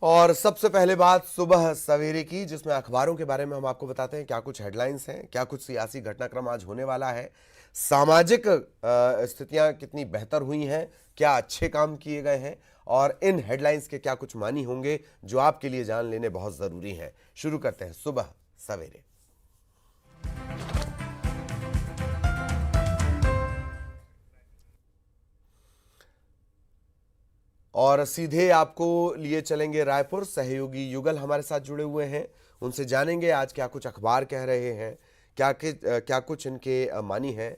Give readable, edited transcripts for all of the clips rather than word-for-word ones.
और सबसे पहले बात सुबह सवेरे की, जिसमें अखबारों के बारे में हम आपको बताते हैं क्या कुछ हेडलाइंस हैं, क्या कुछ सियासी घटनाक्रम आज होने वाला है, सामाजिक स्थितियां कितनी बेहतर हुई हैं, क्या अच्छे काम किए गए हैं और इन हेडलाइंस के क्या कुछ मानी होंगे जो आपके लिए जान लेने बहुत जरूरी हैं। शुरू करते हैं सुबह सवेरे। और सीधे आपको लिए चलेंगे रायपुर। सहयोगी युगल हमारे साथ जुड़े हुए हैं, उनसे जानेंगे आज क्या कुछ अखबार कह रहे हैं, क्या कुछ इनके मानी है।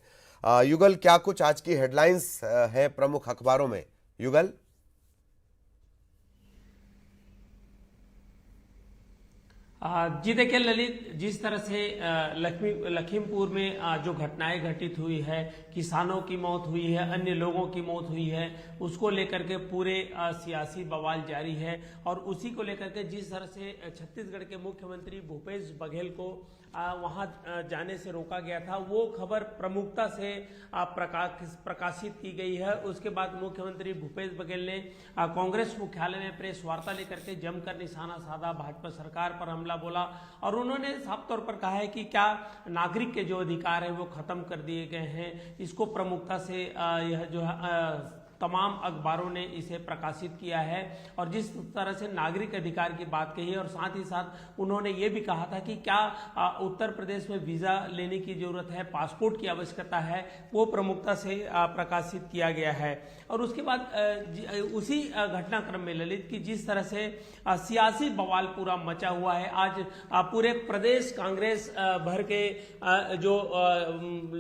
युगल, क्या कुछ आज की हेडलाइंस है प्रमुख अखबारों में? युगल। जी देखिए ललित, जिस तरह से लखीमपुर में जो घटनाएं घटित हुई है, किसानों की मौत हुई है, अन्य लोगों की मौत हुई है, उसको लेकर के पूरे सियासी बवाल जारी है। और उसी को लेकर के जिस तरह से छत्तीसगढ़ के मुख्यमंत्री भूपेश बघेल को वहां जाने से रोका गया था, वो खबर प्रमुखता से प्रकाशित की गई है। उसके बाद मुख्यमंत्री भूपेश बघेल ने कांग्रेस मुख्यालय में प्रेस वार्ता लेकर के जमकर निशाना साधा, भाजपा सरकार पर हमला बोला। और उन्होंने साफ तौर पर कहा है कि क्या नागरिक के जो अधिकार है वो खत्म कर दिए गए हैं। इसको प्रमुखता से यह जो है तमाम अखबारों ने इसे प्रकाशित किया है। और जिस तरह से नागरिक अधिकार की बात कही है, और साथ ही साथ उन्होंने ये भी कहा था कि क्या उत्तर प्रदेश में वीजा लेने की जरूरत है, पासपोर्ट की आवश्यकता है, वो प्रमुखता से प्रकाशित किया गया है। और उसके बाद उसी घटनाक्रम में ललित की जिस तरह से सियासी बवाल पूरा मचा हुआ है, आज पूरे प्रदेश कांग्रेस भर के जो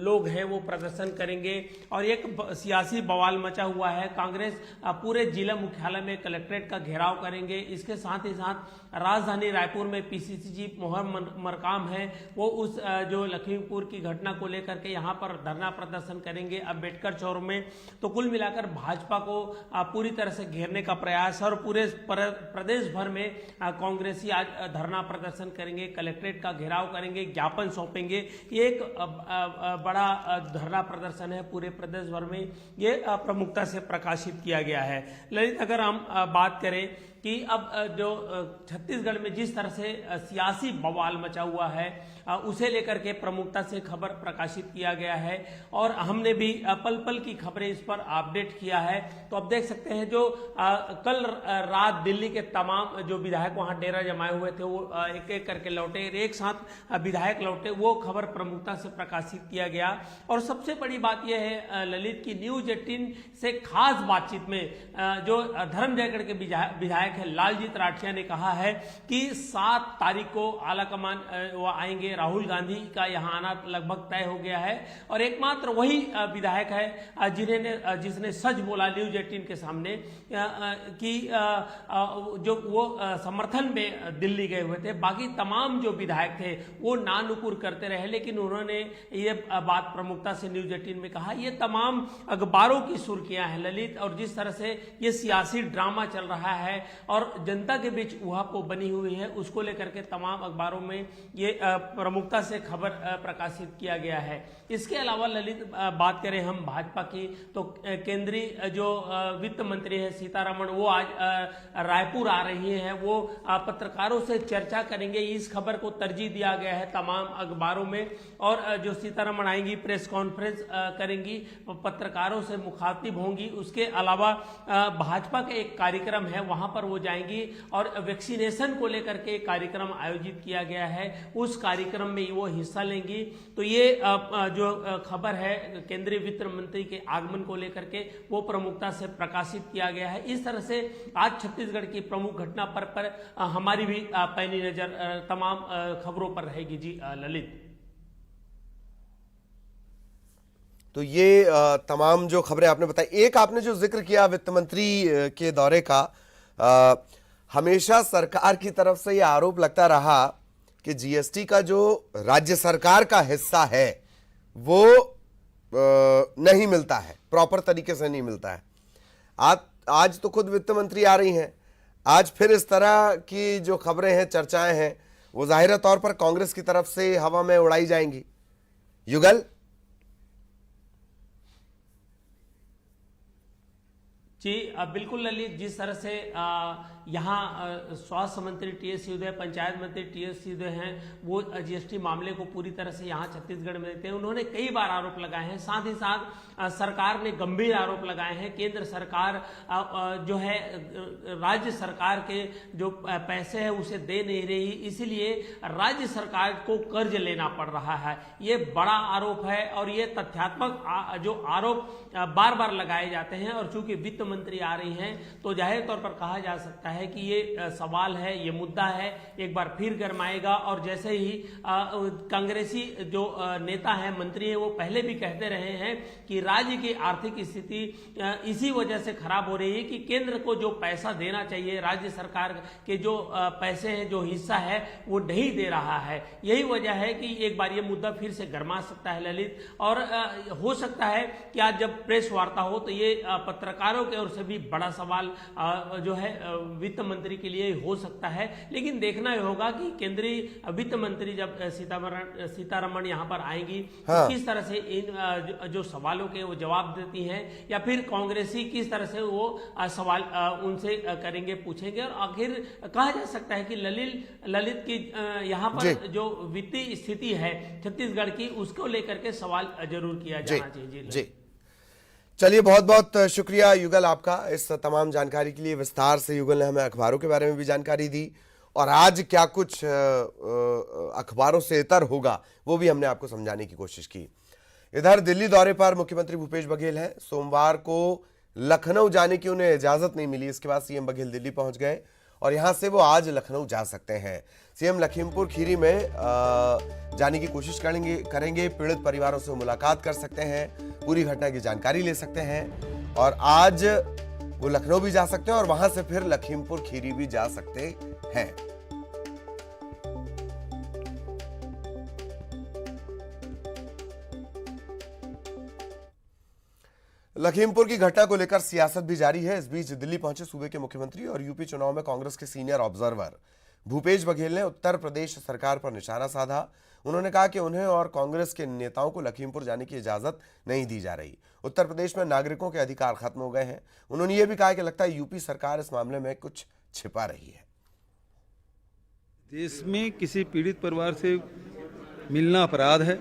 लोग हैं वो प्रदर्शन करेंगे और एक सियासी बवाल मचा हुआ है। कांग्रेस पूरे जिला मुख्यालय में कलेक्ट्रेट का घेराव करेंगे। इसके साथ ही साथ राजधानी रायपुर में पीसीसी चीफ मोहम्मद मरकाम है, वो उस जो लखीमपुर की घटना को लेकर के यहाँ पर धरना प्रदर्शन करेंगे अम्बेडकर चौक में। तो कुल मिलाकर भाजपा को पूरी तरह से घेरने का प्रयास, और पूरे प्रदेश भर में कांग्रेसी आज धरना प्रदर्शन करेंगे, कलेक्ट्रेट का घेराव करेंगे, ज्ञापन सौंपेंगे। ये एक बड़ा धरना प्रदर्शन है पूरे प्रदेश भर में, ये प्रमुखता से प्रकाशित किया गया है। ललित, अगर हम बात करें कि अब जो छत्तीसगढ़ में जिस तरह से सियासी बवाल मचा हुआ है, उसे लेकर के प्रमुखता से खबर प्रकाशित किया गया है। और हमने भी पल पल की खबरें इस पर अपडेट किया है। तो अब देख सकते हैं जो कल रात दिल्ली के तमाम जो विधायक वहां डेरा जमाए हुए थे, वो एक एक करके लौटे, एक साथ विधायक लौटे, वो खबर प्रमुखता से प्रकाशित किया गया। और सबसे बड़ी बात यह है ललित की न्यूज 18 से खास बातचीत में जो धर्मजयगढ़ के विधायक है लालजीत राठिया ने कहा है कि 7 तारीख को आलाकमान वो आएंगे, राहुल गांधी का यहाँ आना लगभग तय हो गया है। और एकमात्र वही विधायक है जिसने सच बोला न्यूज 18 के सामने कि जो वो समर्थन में दिल्ली गए हुए थे। बाकी तमाम जो विधायक थे वो नानुकुर करते रहे, लेकिन उन्होंने ये बात प्रमुखता से न्यूज 18 में कहा। ये तमाम अखबारों की सुर्खियां हैं ललित, और जिस तरह से ये सियासी ड्रामा चल रहा है और जनता के बीच ऊहापोह बनी हुई है, उसको लेकर के तमाम अखबारों में ये प्रमुखता से खबर प्रकाशित किया गया है। इसके अलावा ललित बात करें हम भाजपा की, तो केंद्रीय जो वित्त मंत्री है सीतारमण, वो आज रायपुर आ रही हैं। वो पत्रकारों से चर्चा करेंगे, इस खबर को तरजीह दिया गया है तमाम अखबारों में। और जो सीतारमण आएंगी, प्रेस कॉन्फ्रेंस करेंगी, पत्रकारों से मुखातिब होंगी। उसके अलावा भाजपा का एक कार्यक्रम है, वहां पर वो जाएंगी और वैक्सीनेशन को लेकर के कार्यक्रम आयोजित किया गया है, उस कार्यक्रम में वो हिस्सा लेंगी। तो ये जो खबर है केंद्रीय वित्त मंत्री के आगमन को लेकर के, वो प्रमुखता से प्रकाशित किया गया है। इस तरह से आज छत्तीसगढ़ की प्रमुख घटना पर हमारी भी पैनी नजर तमाम खबरों पर रहेगी। जी ललित, तो ये तमाम जो खबरें आपने बताई, एक आपने जो जिक्र किया वित्त मंत्री के दौरे का, हमेशा सरकार की तरफ से यह आरोप लगता रहा कि जीएसटी का जो राज्य सरकार का हिस्सा है वो नहीं मिलता है, प्रॉपर तरीके से नहीं मिलता है। आज तो खुद वित्त मंत्री आ रही हैं, आज फिर इस तरह की जो खबरें हैं, चर्चाएं हैं, वो जाहिर तौर पर कांग्रेस की तरफ से हवा में उड़ाई जाएंगी। युगल, जी बिल्कुल ललित, जिस तरह से यहाँ स्वास्थ्य मंत्री टीएस सिंहदेव, पंचायत मंत्री टीएस सिंहदेव हैं, वो जीएसटी मामले को पूरी तरह से यहाँ छत्तीसगढ़ में देखते हैं। उन्होंने कई बार आरोप लगाए हैं, साथ ही साथ सरकार ने गंभीर आरोप लगाए हैं। केंद्र सरकार जो है राज्य सरकार के जो पैसे हैं उसे दे नहीं रही, इसीलिए राज्य सरकार को कर्ज लेना पड़ रहा है। ये बड़ा आरोप है और ये तथ्यात्मक जो आरोप बार बार लगाए जाते हैं, और चूंकि वित्त मंत्री आ रही हैं तो जाहिर तौर पर कहा जा सकता है कि ये सवाल है, ये मुद्दा है, एक बार फिर गरमाएगा। और जैसे ही कांग्रेसी जो नेता हैं, मंत्री हैं, वो पहले भी कहते रहे हैं कि राज्य की आर्थिक स्थिति इसी वजह से खराब हो रही है कि केंद्र को जो पैसा देना चाहिए, राज्य सरकार के जो पैसे हैं, जो हिस्सा है, वो नहीं दे रहा है। यही वजह है कि एक बार ये मुद्दा फिर से गरमा सकता है ललित, और हो सकता है कि आज जब प्रेस वार्ता हो तो ये पत्रकारों के ओर से भी बड़ा सवाल जो है वित्त मंत्री के लिए हो सकता है। लेकिन देखना होगा कि केंद्रीय वित्त मंत्री जब सीतारमण यहाँ पर आएंगी तो किस तरह से इन जो सवालों के वो जवाब देती हैं, या फिर कांग्रेसी किस तरह से वो सवाल उनसे करेंगे, पूछेंगे। और आखिर कहा जा सकता है कि ललित की यहाँ पर जो वित्तीय स्थिति है छत्तीसगढ़ की, उसको लेकर के सवाल जरूर किया जाना चाहिए। जी चलिए, बहुत बहुत शुक्रिया युगल आपका इस तमाम जानकारी के लिए। विस्तार से युगल ने हमें अखबारों के बारे में भी जानकारी दी, और आज क्या कुछ अखबारों से इतर होगा वो भी हमने आपको समझाने की कोशिश की। इधर दिल्ली दौरे पर मुख्यमंत्री भूपेश बघेल हैं। सोमवार को लखनऊ जाने की उन्हें इजाजत नहीं मिली, इसके बाद सीएम बघेल दिल्ली पहुंच गए और यहां से वो आज लखनऊ जा सकते हैं। सीएम लखीमपुर खीरी में जाने की कोशिश करेंगे, पीड़ित परिवारों से मुलाकात कर सकते हैं, पूरी घटना की जानकारी ले सकते हैं, और आज वो लखनऊ भी जा सकते हैं और वहां से फिर लखीमपुर खीरी भी जा सकते हैं। लखीमपुर की घटना को लेकर सियासत भी जारी है। इस बीच दिल्ली पहुंचे सूबे के मुख्यमंत्री और यूपी चुनाव में कांग्रेस के सीनियर ऑब्जर्वर भूपेश बघेल ने उत्तर प्रदेश सरकार पर निशाना साधा। उन्होंने कहा कि उन्हें और कांग्रेस के नेताओं को लखीमपुर जाने की इजाजत नहीं दी जा रही। उत्तर प्रदेश में नागरिकों के अधिकार खत्म हो गए हैं। उन्होंने ये भी कहा कि लगता है यूपी सरकार इस मामले में कुछ छिपा रही है। देश में किसी पीड़ित परिवार से मिलना अपराध है।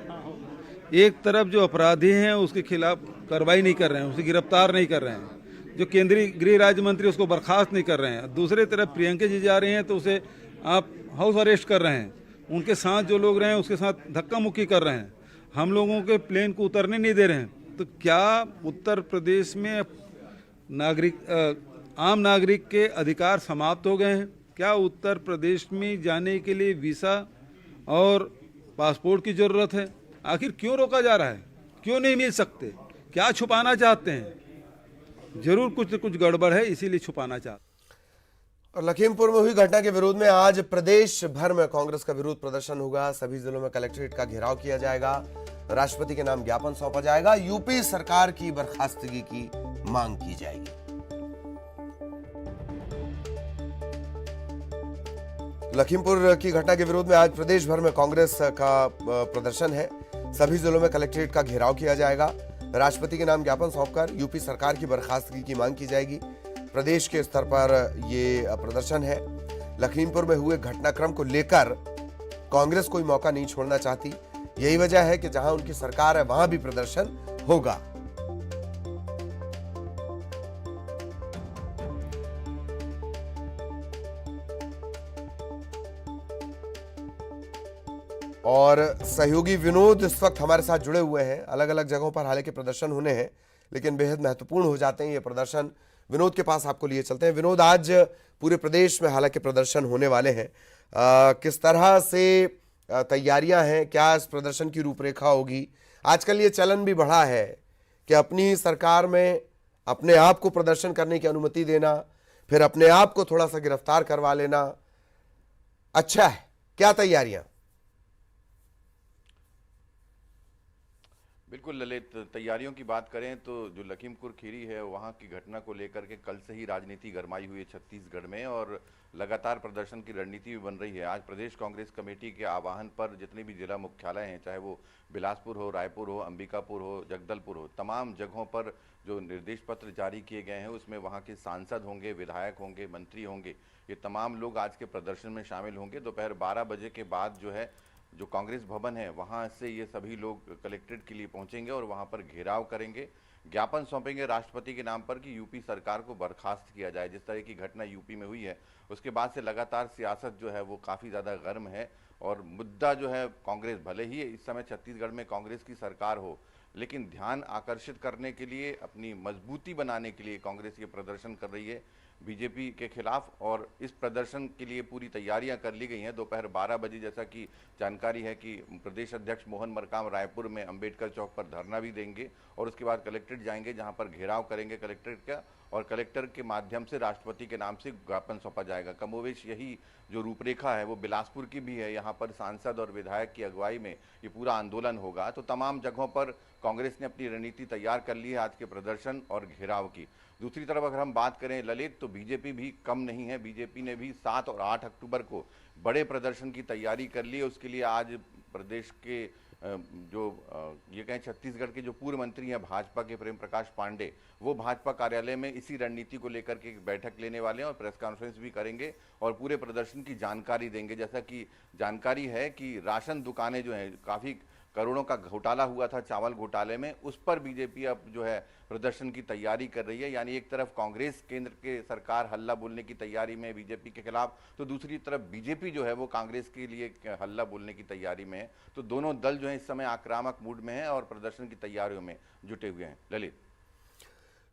एक तरफ जो अपराधी हैं उसके खिलाफ कार्रवाई नहीं कर रहे हैं, उसे गिरफ्तार नहीं कर रहे हैं, जो केंद्रीय गृह राज्य मंत्री उसको बर्खास्त नहीं कर रहे हैं। दूसरी तरफ प्रियंका जी जा रही हैं तो उसे आप हाउस अरेस्ट कर रहे हैं, उनके साथ जो लोग रहे हैं उसके साथ धक्का मुक्की कर रहे हैं, हम लोगों के प्लेन को उतरने नहीं दे रहे हैं। तो क्या उत्तर प्रदेश में आम नागरिक के अधिकार समाप्त हो गए हैं? क्या उत्तर प्रदेश में जाने के लिए वीज़ा और पासपोर्ट की ज़रूरत है? आखिर क्यों रोका जा रहा है? क्यों नहीं मिल सकते? क्या छुपाना चाहते हैं? जरूर कुछ न कुछ गड़बड़ है, इसीलिए छुपाना चाहते हैं। और लखीमपुर में हुई घटना के विरोध में आज प्रदेश भर में कांग्रेस का विरोध प्रदर्शन होगा। सभी जिलों में कलेक्ट्रेट का घेराव किया जाएगा, राष्ट्रपति के नाम ज्ञापन सौंपा जाएगा, यूपी सरकार की बर्खास्तगी की मांग की जाएगी। लखीमपुर की घटना के विरोध में आज प्रदेश भर में कांग्रेस का प्रदर्शन है। सभी जिलों में कलेक्ट्रेट का घेराव किया जाएगा, राष्ट्रपति के नाम ज्ञापन सौंपकर यूपी सरकार की बर्खास्तगी की मांग की जाएगी। प्रदेश के स्तर पर ये प्रदर्शन है। लखीमपुर में हुए घटनाक्रम को लेकर कांग्रेस कोई मौका नहीं छोड़ना चाहती। यही वजह है कि जहां उनकी सरकार है वहां भी प्रदर्शन होगा। और सहयोगी विनोद इस वक्त हमारे साथ जुड़े हुए हैं। अलग अलग जगहों पर हालांकि प्रदर्शन होने हैं, लेकिन बेहद महत्वपूर्ण हो जाते हैं ये प्रदर्शन। विनोद के पास आपको लिए चलते हैं। विनोद, आज पूरे प्रदेश में हालांकि प्रदर्शन होने वाले हैं, किस तरह से तैयारियां हैं? क्या इस प्रदर्शन की रूपरेखा होगी? आजकल ये चलन भी बढ़ा है कि अपनी सरकार में अपने आप को प्रदर्शन करने की अनुमति देना, फिर अपने आप को थोड़ा सा गिरफ्तार करवा लेना। अच्छा है, क्या तैयारियां? बिल्कुल ललित, तैयारियों की बात करें तो जो लखीमपुर खीरी है वहाँ की घटना को लेकर के कल से ही राजनीति गरमाई हुई है छत्तीसगढ़ में, और लगातार प्रदर्शन की रणनीति भी बन रही है। आज प्रदेश कांग्रेस कमेटी के आह्वान पर जितने भी जिला मुख्यालय हैं, चाहे वो बिलासपुर हो, रायपुर हो, अंबिकापुर हो, जगदलपुर हो, तमाम जगहों पर जो निर्देश पत्र जारी किए गए हैं उसमें वहाँ के सांसद होंगे, विधायक होंगे, मंत्री होंगे, ये तमाम लोग आज के प्रदर्शन में शामिल होंगे। दोपहर 12 बजे के बाद जो कांग्रेस भवन है वहां से ये सभी लोग कलेक्ट्रेट के लिए पहुंचेंगे और वहां पर घेराव करेंगे, ज्ञापन सौंपेंगे राष्ट्रपति के नाम पर कि यूपी सरकार को बर्खास्त किया जाए। जिस तरह की घटना यूपी में हुई है उसके बाद से लगातार सियासत जो है वो काफ़ी ज़्यादा गर्म है, और मुद्दा जो है कांग्रेस, भले ही इस समय छत्तीसगढ़ में कांग्रेस की सरकार हो, लेकिन ध्यान आकर्षित करने के लिए, अपनी मजबूती बनाने के लिए कांग्रेस ये प्रदर्शन कर रही है बीजेपी के खिलाफ, और इस प्रदर्शन के लिए पूरी तैयारियां कर ली गई हैं। दोपहर 12 बजे जैसा कि जानकारी है कि प्रदेश अध्यक्ष मोहन मरकाम रायपुर में अंबेडकर चौक पर धरना भी देंगे और उसके बाद कलेक्ट्रेट जाएंगे, जहां पर घेराव करेंगे कलेक्ट्रेट का, और कलेक्टर के माध्यम से राष्ट्रपति के नाम से ज्ञापन सौंपा जाएगा। कमोवेश यही जो रूपरेखा है वो बिलासपुर की भी है, यहाँ पर सांसद और विधायक की अगुवाई में ये पूरा आंदोलन होगा। तो तमाम जगहों पर कांग्रेस ने अपनी रणनीति तैयार कर ली है आज के प्रदर्शन और घेराव की। दूसरी तरफ अगर हम बात करें ललित, तो बीजेपी भी कम नहीं है। बीजेपी ने भी 7 और 8 अक्टूबर को बड़े प्रदर्शन की तैयारी कर ली है। उसके लिए आज प्रदेश के ये कहें छत्तीसगढ़ के जो पूर्व मंत्री हैं भाजपा के प्रेम प्रकाश पांडे, वो भाजपा कार्यालय में इसी रणनीति को लेकर के एक बैठक लेने वाले हैं और प्रेस कॉन्फ्रेंस भी करेंगे और पूरे प्रदर्शन की जानकारी देंगे। जैसा कि जानकारी है कि राशन दुकानें जो हैं, काफ़ी करोड़ों का घोटाला हुआ था चावल घोटाले में, उस पर बीजेपी अब जो है प्रदर्शन की तैयारी कर रही है। यानी एक तरफ कांग्रेस केंद्र के सरकार हल्ला बोलने की तैयारी में बीजेपी के खिलाफ, तो दूसरी तरफ बीजेपी जो है वो कांग्रेस के लिए हल्ला बोलने की तैयारी में है। तो दोनों दल जो है इस समय आक्रामक मूड में है और प्रदर्शन की तैयारियों में जुटे हुए हैं। ललित,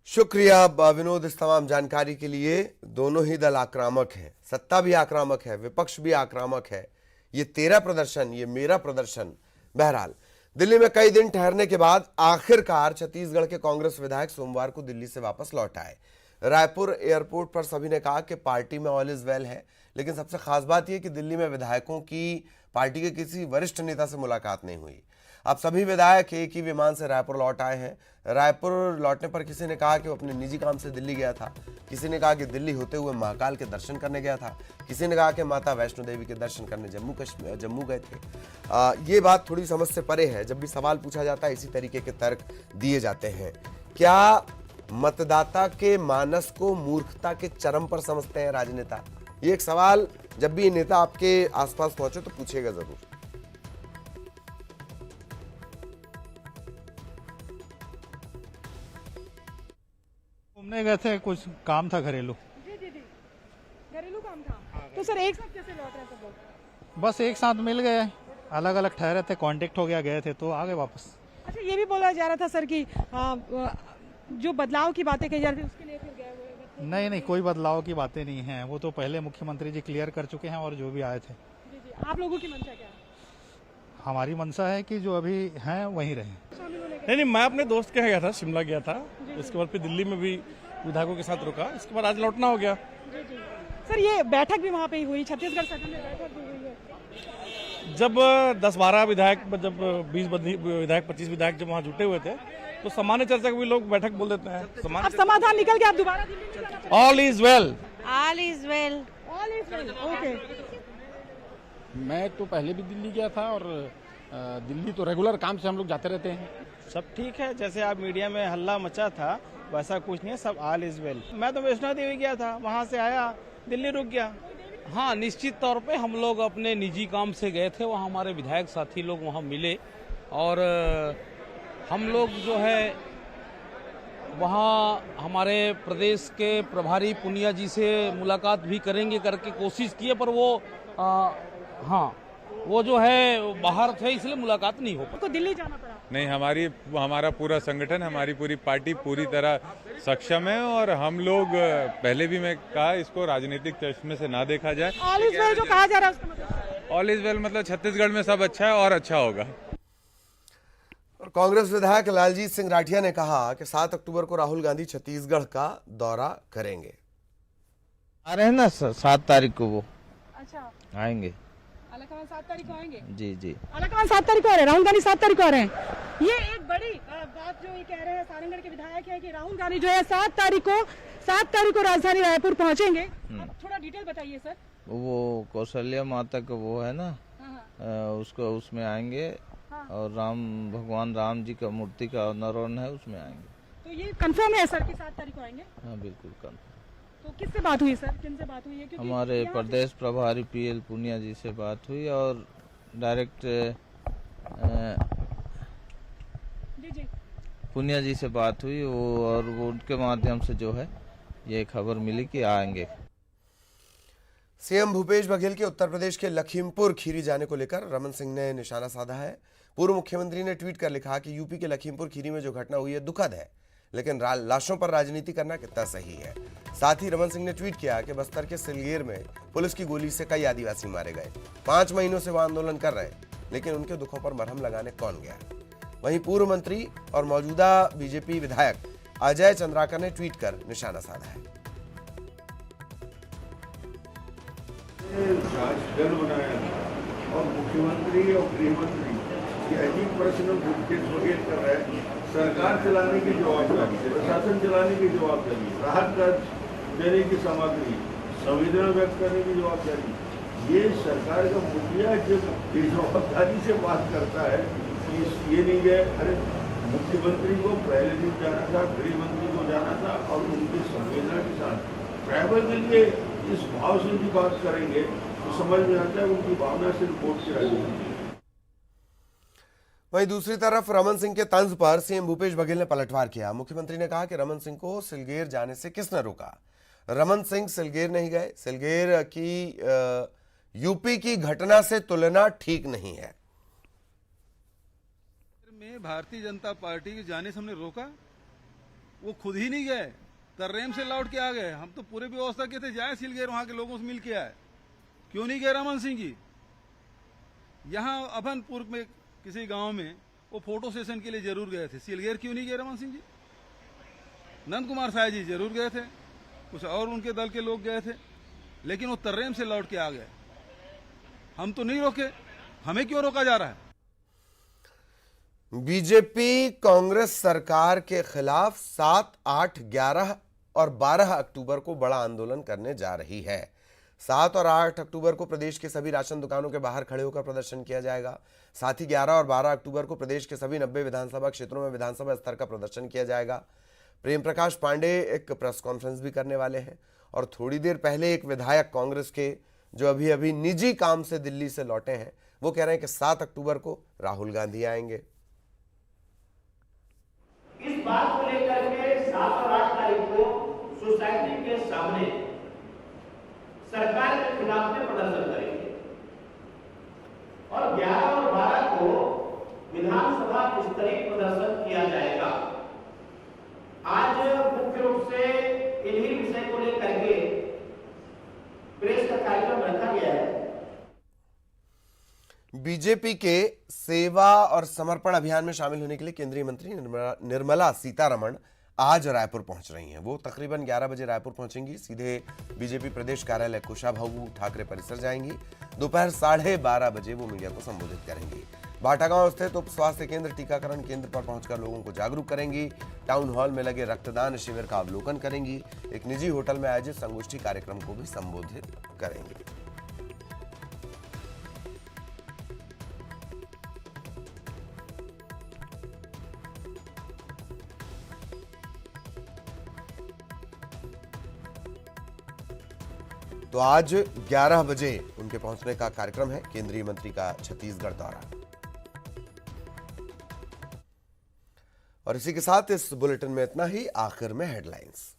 शुक्रिया विनोद इस तमाम जानकारी के लिए। दोनों ही दल आक्रामक है, सत्ता भी आक्रामक है, विपक्ष भी आक्रामक है। ये तेरा प्रदर्शन, ये मेरा प्रदर्शन। बहरहाल दिल्ली में कई दिन ठहरने के बाद आखिरकार छत्तीसगढ़ के कांग्रेस विधायक सोमवार को दिल्ली से वापस लौट आए। रायपुर एयरपोर्ट पर सभी ने कहा कि पार्टी में ऑल इज वेल है, लेकिन सबसे खास बात यह कि दिल्ली में विधायकों की पार्टी के किसी वरिष्ठ नेता से मुलाकात नहीं हुई। अब सभी विधायक एक ही विमान से रायपुर लौट आए हैं। रायपुर लौटने पर किसी ने कहा कि वो अपने निजी काम से दिल्ली गया था, किसी ने कहा कि दिल्ली होते हुए महाकाल के दर्शन करने गया था, किसी ने कहा कि माता वैष्णो देवी के दर्शन करने जम्मू गए थे। ये बात थोड़ी समझ से परे है। जब भी सवाल पूछा जाता है इसी तरीके के तर्क दिए जाते हैं। क्या मतदाता के मानस को मूर्खता के चरम पर समझते हैं राजनेता? ये एक सवाल जब भी नेता आपके आसपास पहुंचे तो पूछेगा जरूर। घूमने गए थे, कुछ काम था घरेलू। जी घरेलू काम था। तो सर एक साथ कैसे लौट रहे सब लोग? बस एक साथ मिल गए, अलग अलग ठहरे थे, कांटेक्ट हो गया, गए थे तो आ गए वापस। अच्छा, ये भी बोला जा रहा था सर कि जो बदलाव की बातें कही जा रही थी उसके लिए फिर गए हुए थे। नहीं, कोई बदलाव की बातें नहीं है। वो तो पहले मुख्यमंत्री जी क्लियर कर चुके हैं और जो भी आए थे। जी आप लोगों की मंशा क्या है? हमारी मंशा है कि जो अभी हैं वहीं रहे। शामिल होने का? नहीं, मैं अपने दोस्त के यहाँ गया था, शिमला गया था, उसके बाद फिर दिल्ली में भी विधायकों के साथ रुका, इसके बाद आज लौटना हो गया। जी सर, ये बैठक भी वहाँ पे ही हुई, छत्तीसगढ़ सदन में बैठक भी हुई है। जब 10-12 विधायक, जब 20 विधायक, 25 विधायक जब वहाँ जुटे हुए थे तो सामान्य चर्चा को भी लोग बैठक बोल देते हैं। अब समाधान निकल गया, आप दोबारा दिल्ली नहीं जाना पड़ेगा। All is well, all is well, all is well. Okay, मैं तो पहले भी दिल्ली गया था और दिल्ली तो रेगुलर काम से हम लोग जाते रहते हैं। सब ठीक है। जैसे आप मीडिया में हल्ला मचा था वैसा कुछ नहीं है, सब ऑल इज वेल। मैं तो वैष्णो देवी गया था, वहाँ से आया, दिल्ली रुक गया। हाँ, निश्चित तौर पे हम लोग अपने निजी काम से गए थे, वहाँ हमारे विधायक साथी लोग वहाँ मिले और हम लोग जो है वहाँ हमारे प्रदेश के प्रभारी पुनिया जी से मुलाकात भी करेंगे करके कोशिश किए, पर वो हाँ वो जो है बाहर थे इसलिए मुलाकात नहीं हो पाई। तो दिल्ली जाना पड़ा? नहीं, हमारा पूरा संगठन, हमारी पूरी पार्टी पूरी तरह सक्षम है और हम लोग पहले भी मैं कहा इसको राजनीतिक चश्मे से ना देखा जाए। ऑल इज वेल जो कहा जा रहा है उसका मतलब? ऑल इज वेल मतलब छत्तीसगढ़ में सब अच्छा है और अच्छा होगा। और कांग्रेस विधायक लालजीत सिंह राठिया ने कहा कि 7 अक्टूबर को राहुल गांधी छत्तीसगढ़ का दौरा करेंगे। आ रहे हैं ना 7 तारीख को वो अच्छा आएंगे। अलग 7 तारीख को आएंगे? जी अलग 7 तारीख को आ रहे हैं, राहुल गांधी 7 तारीख को आ रहे हैं। ये एक बड़ी बात जो ये कह रहे हैं सारंगढ़ के विधायक है कि राहुल गांधी जो है 7 तारीख को राजधानी रायपुर पहुंचेंगे। आप थोड़ा डिटेल बताइए सर। वो कौशल्या माता का वो है ना, उसको उसमें आएंगे और भगवान राम जी का मूर्ति का अनावरण है, उसमें आएंगे। तो ये कंफर्म है सर कि 7 तारीख को आएंगे? हाँ बिल्कुल कंफर्म। तो किससे बात हुई सर, किन से बात हुई है? हमारे प्रदेश प्रभारी PL पुनिया जी से बात हुई और डायरेक्ट जी पुनिया जी से बात हुई और वो उनके माध्यम से जो है ये खबर मिली कि आएंगे। सीएम भूपेश बघेल के उत्तर प्रदेश के लखीमपुर खीरी जाने को लेकर रमन सिंह ने निशाना साधा है। पूर्व मुख्यमंत्री ने ट्वीट कर लिखा कि यूपी के लखीमपुर खीरी में जो घटना हुई है दुखद है, लेकिन लाशों पर राजनीति करना कितना सही है। साथ ही रमन सिंह ने ट्वीट किया कि बस्तर के सिलगेर में पुलिस की गोली से कई आदिवासी मारे गए। 5 महीनों से वो आंदोलन कर रहे, लेकिन उनके दुखों पर मरहम लगाने कौन गया। वहीं पूर्व मंत्री और मौजूदा बीजेपी विधायक अजय चंद्राकर ने ट्वीट कर निशाना साधा है। दल बनाया और मुख्यमंत्री और गृहमंत्री ये अजीब प्रश्न भूपेश बघेल कर रहे हैं। सरकार चलाने की जवाबदारी, प्रशासन चलाने की जवाबदारी, राहत देने की सामग्री, संवेदना व्यक्त करने की जवाबदारी, ये सरकार का मुखिया जब बेजवाबदारी से बात करता है कि ये नहीं गए। अरे मुख्यमंत्री को पहले दिन जाना था, गृहमंत्री को जाना था और उनकी संवेदना के साथ ट्रैवल के लिए इस भाव से भी बात करेंगे तो समझ में आता है उनकी भावना से रिपोर्ट से राजनीति। वहीं दूसरी तरफ रमन सिंह के तंज पर सीएम भूपेश बघेल ने पलटवार किया। मुख्यमंत्री ने कहा कि रमन सिंह को सिलगेर जाने से किसने रोका। रमन सिंह सिलगेर नहीं गए। सिलगेर की यूपी की घटना से तुलना ठीक नहीं है। में भारतीय जनता पार्टी के जाने से हमने रोका? वो खुद ही नहीं गए, तर्रेम से लौट के आ गए। हम तो पूरे व्यवस्था के थे जाए सिलगेर, वहां के लोगों से मिल के आए। क्यों नहीं गए रमन सिंह जी? यहाँ अभनपुर में किसी गांव में वो फोटो सेशन के लिए जरूर गए थे। सिलगेर क्यों नहीं गए रमन सिंह जी? नंद कुमार साय जी जरूर गए थे, कुछ और उनके दल के लोग गए थे, लेकिन वो तर्रेम से लौट के आ गए। हम तो नहीं रोके, हमें क्यों रोका जा रहा है? बीजेपी कांग्रेस सरकार के खिलाफ 7, 8, 11 और 12 अक्टूबर को बड़ा आंदोलन करने जा रही है। 7 और 8 अक्टूबर को प्रदेश के सभी राशन दुकानों के बाहर खड़े होकर प्रदर्शन किया जाएगा। साथ ही 11 और 12 अक्टूबर को प्रदेश के सभी 90 विधानसभा क्षेत्रों में विधानसभा स्तर का प्रदर्शन किया जाएगा। प्रेम प्रकाश पांडे एक प्रेस कॉन्फ्रेंस भी करने वाले हैं और थोड़ी देर पहले एक विधायक कांग्रेस के जो अभी निजी काम से दिल्ली से लौटे हैं वो कह रहे हैं कि 7 अक्टूबर को राहुल गांधी आएंगे। इस बात को लेकर के 7 और 8 तारीख को सोसाइटी के सामने सरकार के खिलाफ में प्रदर्शन करेंगे और 11 और 12 को विधानसभा स्तरीय प्रदर्शन किया जाएगा। आज मुख्य रूप से इन्हीं विषय को लेकर के प्रेस का कार्यक्रम रखा गया है। बीजेपी के सेवा और समर्पण अभियान में शामिल होने के लिए केंद्रीय मंत्री निर्मला सीतारमण आज रायपुर पहुंच रही हैं। वो तकरीबन 11 बजे रायपुर पहुंचेंगी, सीधे बीजेपी प्रदेश कार्यालय कुशाभाऊ ठाकरे परिसर जाएंगी। दोपहर 12:30 बजे वो मीडिया को संबोधित करेंगी। बाटागांव स्थित उप स्वास्थ्य केंद्र टीकाकरण केंद्र पर पहुंचकर लोगों को जागरूक करेंगी। टाउन हॉल में लगे रक्तदान शिविर का अवलोकन करेंगी। एक निजी होटल में आयोजित संगोष्ठी कार्यक्रम को भी संबोधित करेंगी। तो आज 11 बजे उनके पहुंचने का कार्यक्रम है। केंद्रीय मंत्री का छत्तीसगढ़ दौरा। और इसी के साथ इस बुलेटिन में इतना ही। आखिर में हेडलाइंस।